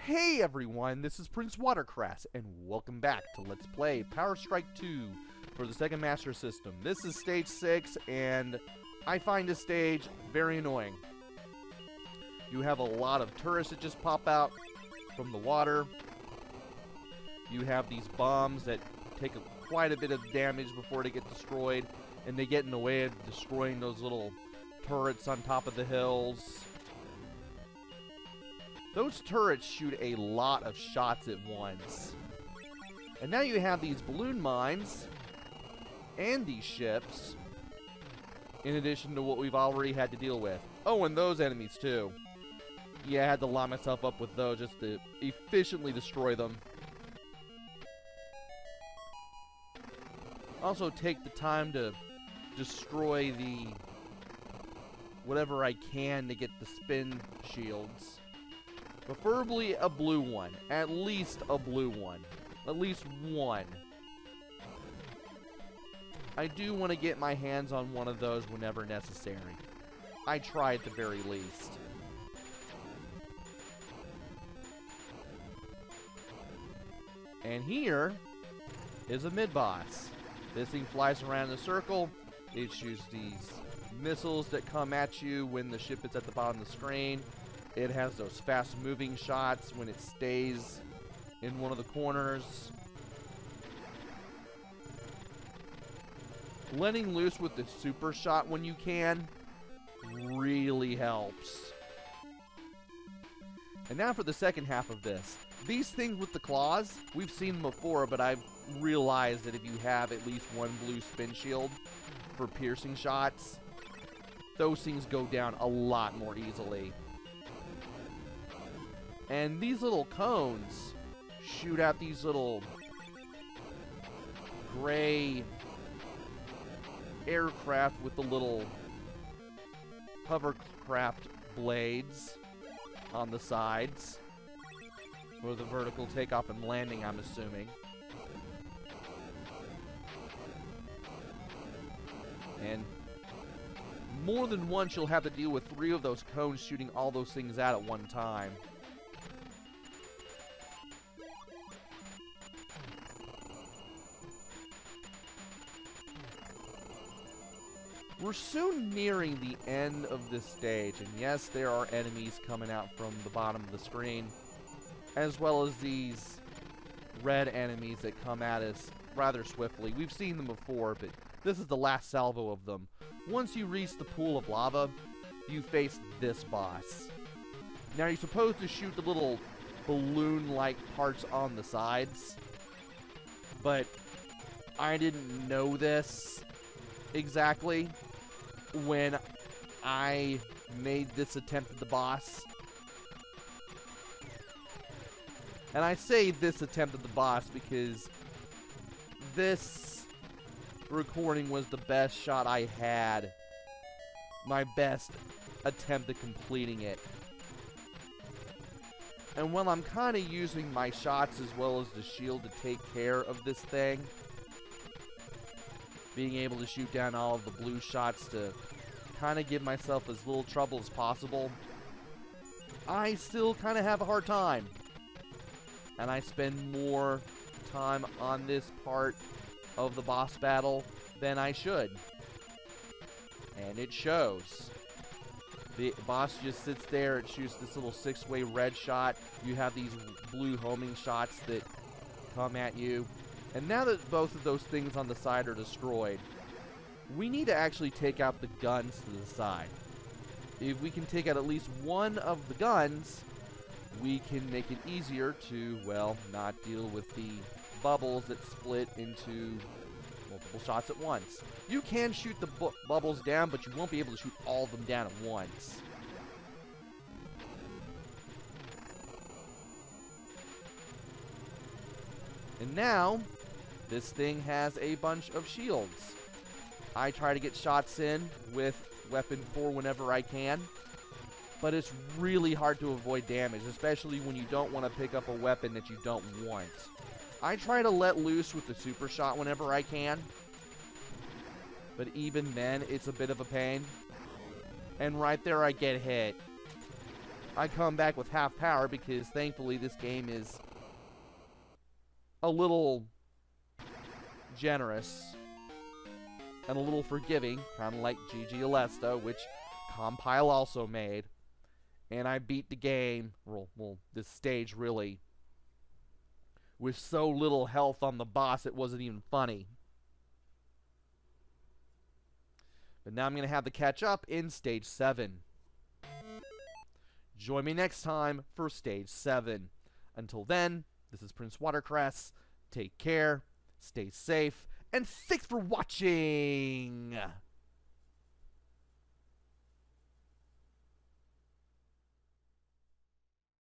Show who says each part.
Speaker 1: Hey everyone, this is PrinceWatercress, and welcome back to Let's Play Power Strike 2 for the Sega Master System. This is Stage 6, and I find this stage very annoying. You have a lot of turrets that just pop out from the water. You have these bombs that take quite a bit of damage before they get destroyed, and they get in the way of destroying those little turrets on top of the hills. Those turrets shoot a lot of shots at once. And now you have these balloon mines and these ships, in addition to what we've already had to deal with. Oh, and those enemies too. Yeah, I had to line myself up with those just to efficiently destroy them. Also take the time to destroy the whatever I can to get the spin shields. Preferably a blue one. At least a blue one. At least one. I do want to get my hands on one of those whenever necessary. I try at the very least. And here is a mid-boss. This thing flies around in a circle. It shoots these missiles that come at you when the ship is at the bottom of the screen. It has those fast-moving shots when it stays in one of the corners. Letting loose with the super shot when you can really helps. And now for the second half of this. These things with the claws, we've seen them before, but I've realized that if you have at least one blue spin shield for piercing shots, those things go down a lot more easily. And these little cones shoot out these little gray aircraft with the little hovercraft blades on the sides for the vertical takeoff and landing, I'm assuming. And more than once you'll have to deal with 3 of those cones shooting all those things out at one time. We're soon nearing the end of this stage, and yes, there are enemies coming out from the bottom of the screen, as well as these red enemies that come at us rather swiftly. We've seen them before, but this is the last salvo of them. Once you reach the pool of lava, you face this boss. Now you're supposed to shoot the little balloon-like parts on the sides, but I didn't know this exactly when I made this attempt at the boss. And I say this attempt at the boss because this recording was the best shot I had. My best attempt at completing it. And while I'm kind of using my shots as well as the shield to take care of this thing, being able to shoot down all of the blue shots to kind of give myself as little trouble as possible, I still kind of have a hard time. And I spend more time on this part of the boss battle than I should. And it shows. The boss just sits there, it shoots this little 6-way red shot. You have these blue homing shots that come at you. And now that both of those things on the side are destroyed, we need to actually take out the guns to the side. If we can take out at least one of the guns, we can make it easier to, well, not deal with the bubbles that split into multiple shots at once. You can shoot the bubbles down, but you won't be able to shoot all of them down at once. And now, this thing has a bunch of shields. I try to get shots in with weapon 4 whenever I can, but it's really hard to avoid damage, especially when you don't want to pick up a weapon that you don't want. I try to let loose with the super shot whenever I can, but even then, it's a bit of a pain. And right there, I get hit. I come back with half power because thankfully this game is a little generous and a little forgiving, kind of like GG Alesta, which Compile also made. And I beat the game, well, this stage really, with so little health on the boss it wasn't even funny. But now I'm going to have to catch up in Stage 7. Join me next time for Stage 7. Until then, this is PrinceWatercress. Take care, stay safe, and thanks for watching!